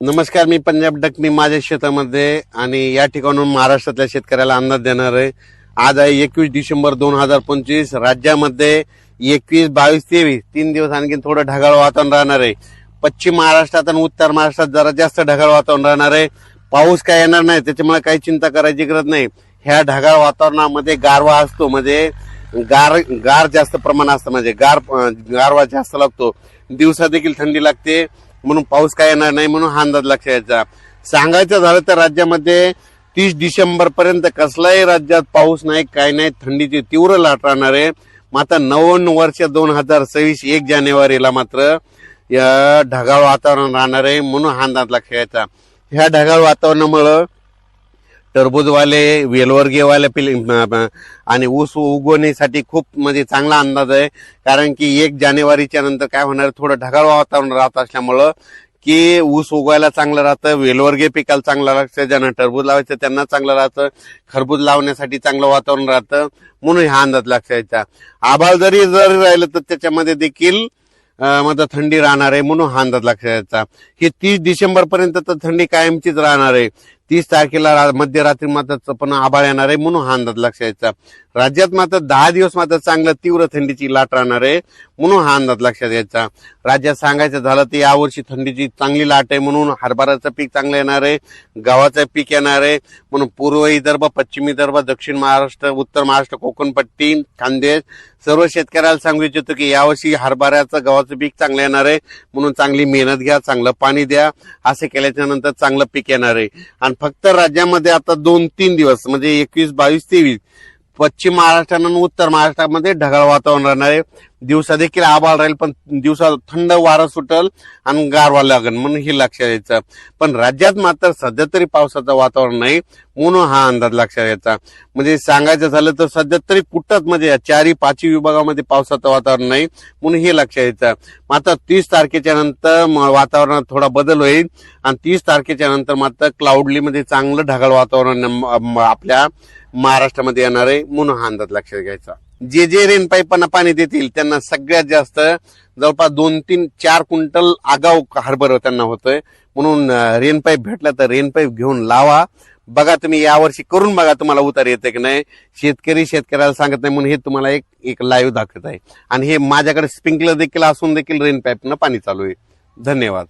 नमस्कार, मी पंजाब डक. मी माझ्या शेतामध्ये आणि या ठिकाणून महाराष्ट्रातल्या शेतकऱ्याला अंदाज देणार आहे. आज आहे 21 डिसेंबर 2025. राज्यामध्ये 21, 22, 23 3 दिवस आणखी थोडं ढगाळ वातावरण राहणार आहे. पश्चिम महाराष्ट्रात आणि उत्तर महाराष्ट्रात जरा जास्त ढगाळ वातावरण राहणार आहे. पाऊस काय येणार नाही, त्याच्यामुळे काही चिंता करायची गरज नाही. ह्या ढगाळ वातावरणामध्ये गारवा असतो, म्हणजे गार जास्त प्रमाण असतं, म्हणजे गारवा जास्त लागतो. दिवसा देखील थंडी लागते, म्हणून पाऊस काय येणार नाही, म्हणून हा अंदाज लक्षात घ्यायचा. सांगायचं झालं तर राज्यामध्ये 30 डिसेंबर पर्यंत कसलाही राज्यात पाऊस नाही, काय नाही. थंडीची तीव्र लाट राहणार आहे. मात्र 99 वर्ष 2026 1 जानेवारीला मात्र या ढगाळ वातावरण राहणार आहे, म्हणून हा अंदाज लक्षात घ्यायचा. ह्या ढगाळ वातावरणामुळं टरबूजवाले, वेलवर्गीयवाले आणि ऊस उगवण्यासाठी खूप म्हणजे चांगला अंदाज आहे. कारण की 1 जानेवारीच्या नंतर काय होणार, थोडं ढगाळ वातावरण राहत असल्यामुळं की ऊस उगवायला चांगलं राहतं, वेलवर्गीय पिकाला चांगलं लागतं, ज्यांना टरबूज लावायचं त्यांना चांगलं राहतं, खरबूज लावण्यासाठी चांगलं वातावरण राहतं, म्हणून हा अंदाज लक्षात घ्यायचा. आभाळ जरी राहिलं तर त्याच्यामध्ये देखील मध्ये थंडी राहणार आहे, म्हणून हा अंदाज लक्षात घ्यायचा. ही 30 डिसेंबर पर्यंत तर थंडी कायमचीच राहणार आहे. 30 तारखेला मध्यरात्री मात्र पण आभाळ येणार आहे, म्हणून हा अंदाज लक्षात घ्यायचा. राज्यात मात्र 10 दिवस मात्र चांगलं तीव्र थंडीची लाट राहणार आहे, म्हणून हा अंदाज लक्षात घ्यायचा. राज्यात सांगायचं झालं तर यावर्षी थंडीची चांगली लाट आहे, म्हणून हरभऱ्याचं पीक चांगलं येणार आहे, गव्हाचं पीक येणार आहे. म्हणून पूर्व विदर्भ, पश्चिम विदर्भ, दक्षिण महाराष्ट्र, उत्तर महाराष्ट्र, कोकणपट्टी, खानदेश सर्व शेतकऱ्याला सांगू इच्छितो की यावर्षी हरभऱ्याचं, गव्हाचं पीक चांगलं येणार आहे, म्हणून चांगली मेहनत घ्या, चांगलं पाणी द्या. असे केल्याच्या नंतर चांगलं पीक येणार आहे. आणि फक्त राज्यामध्ये आता 2-3 दिवस म्हणजे 21, 22, 23 पश्चिम महाराष्ट्र आणि उत्तर महाराष्ट्रामध्ये ढगाळ वातावरण राहणार आहे. दिवसा देखील आभाळ राहील, पण दिवसा थंड वारं सुटल आणि गारवा लागेल, म्हणून हे लक्षात घ्यायचं. पण राज्यात मात्र सध्या तरी पावसाचं वातावरण नाही, म्हणून हा अंदाज लक्षात घ्यायचा. म्हणजे सांगायचं झालं तर सध्या तरी कुठंच म्हणजे 4-5 विभागामध्ये पावसाचं वातावरण नाही, म्हणून हे लक्षात घ्यायचं. मात्र 30 तारखेच्या नंतर वातावरणात थोडा बदल होईल आणि 30 तारखेच्या नंतर मात्र क्लाउडली मध्ये चांगलं ढगाळ वातावरण आपल्या महाराष्ट्रामध्ये येणार आहे, म्हणून हा अंदाज लक्षात घ्यायचा. जे रेन पाईपांना पाणी देतील त्यांना सगळ्यात जास्त जवळपास 2-3-4 क्विंटल आगाऊ हरभरा त्यांना होतोय, म्हणून रेन पाईप भेटला तर रेन पाईप घेऊन लावा. बघा तुम्ही यावर्षी करून बघा, तुम्हाला उतार येते की नाही. शेतकऱ्याला सांगत नाही, म्हणून हे तुम्हाला एक लाईव्ह दाखवत आहे. आणि हे माझ्याकडे स्प्रिंकलर देखील असून देखील रेन पाईपनं पाणी चालू आहे. धन्यवाद.